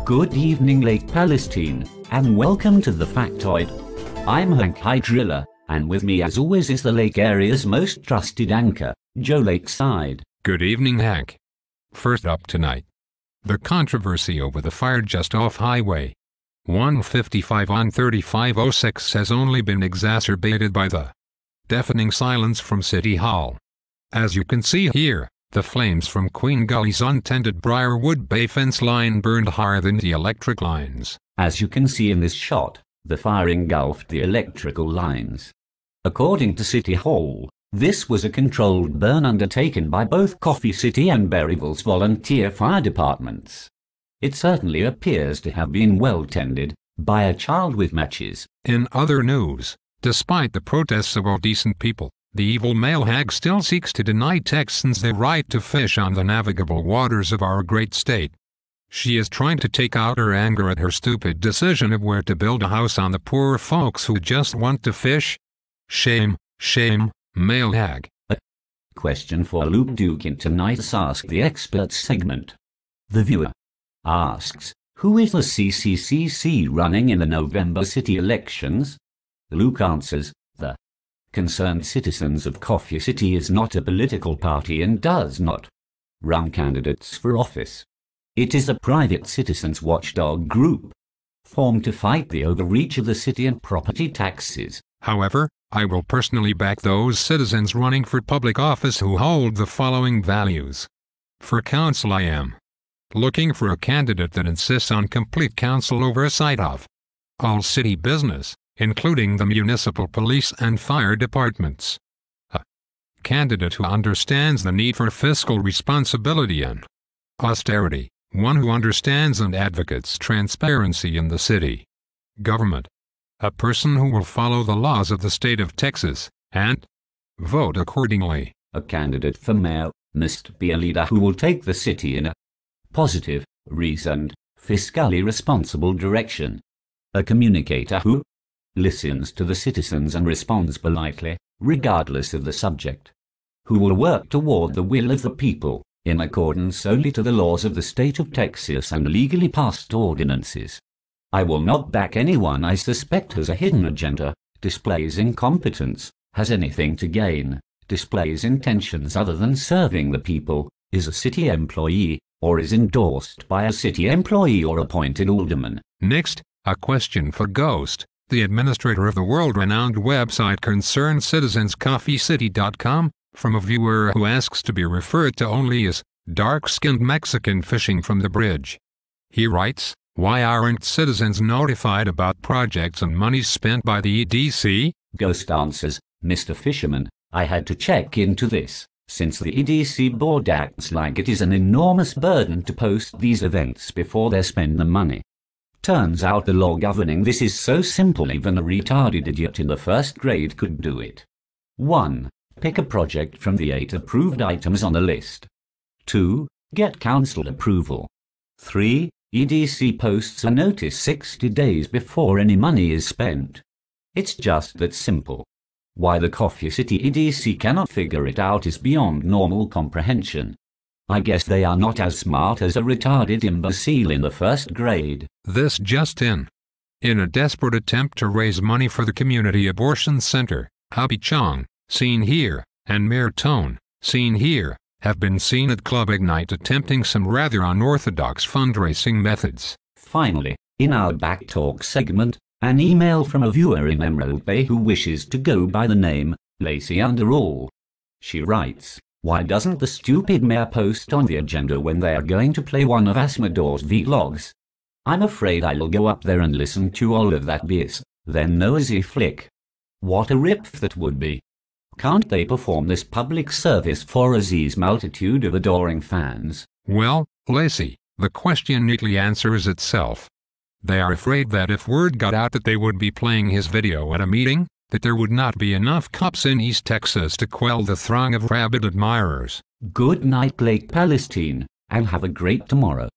Good evening Lake Palestine, and welcome to the Factoid. I'm Hank Hydrilla, and with me as always is the lake area's most trusted anchor, Joe Lakeside. Good evening Hank. First up tonight, the controversy over the fire just off Highway 155 on 3506 has only been exacerbated by the deafening silence from City Hall. As you can see here, the flames from Queen Gully's untended Briarwood Bay fence line burned higher than the electric lines. As you can see in this shot, the fire engulfed the electrical lines. According to City Hall, this was a controlled burn undertaken by both Coffee City and Berryville's volunteer fire departments. It certainly appears to have been well tended by a child with matches. In other news, despite the protests of all decent people, the evil male hag still seeks to deny Texans their right to fish on the navigable waters of our great state. She is trying to take out her anger at her stupid decision of where to build a house on the poor folks who just want to fish. Shame, shame, male hag. A question for Luke Duke in tonight's Ask the Experts segment. The viewer asks, who is the CCCC running in the November city elections? Luke answers, the Concerned Citizens of Coffee City is not a political party and does not run candidates for office. It is a private citizens watchdog group formed to fight the overreach of the city and property taxes. However, I will personally back those citizens running for public office who hold the following values. For council, I am looking for a candidate that insists on complete council oversight of all city business, including the municipal police and fire departments. A candidate who understands the need for fiscal responsibility and austerity, one who understands and advocates transparency in the city government. A person who will follow the laws of the state of Texas, and vote accordingly. A candidate for mayor must be a leader who will take the city in a positive, reasoned, fiscally responsible direction. A communicator who listens to the citizens and responds politely, regardless of the subject. Who will work toward the will of the people, in accordance only to the laws of the state of Texas and legally passed ordinances. I will not back anyone I suspect has a hidden agenda, displays incompetence, has anything to gain, displays intentions other than serving the people, is a city employee, or is endorsed by a city employee or appointed alderman. Next, a question for Ghost, the administrator of the world-renowned website ConcernedCitizensCoffeeCity.com, from a viewer who asks to be referred to only as dark-skinned Mexican fishing from the bridge. He writes, why aren't citizens notified about projects and money spent by the EDC? Ghost answers, Mr. Fisherman, I had to check into this, since the EDC board acts like it is an enormous burden to post these events before they spend the money. Turns out the law governing this is so simple even a retarded idiot in the first grade could do it. 1. Pick a project from the 8 approved items on the list. 2. Get council approval. 3. EDC posts a notice 60 days before any money is spent. It's just that simple. Why the Coffee City EDC cannot figure it out is beyond normal comprehension. I guess they are not as smart as a retarded imbecile in the first grade. This just in. In a desperate attempt to raise money for the community abortion center, Hubby Chong, seen here, and Mayor Tone, seen here, have been seen at Club Ignite attempting some rather unorthodox fundraising methods. Finally, in our Back Talk segment, an email from a viewer in Emerald Bay who wishes to go by the name Lacey Underall. She writes, why doesn't the stupid mayor post on the agenda when they are going to play one of Asmodee's vlogs? I'm afraid I'll go up there and listen to all of that BS, then nosy flick. What a rip that would be. Can't they perform this public service for Aziz's multitude of adoring fans? Well, Lacey, the question neatly answers itself. They are afraid that if word got out that they would be playing his video at a meeting, that there would not be enough cops in East Texas to quell the throng of rabid admirers. Good night Lake Palestine, and have a great tomorrow.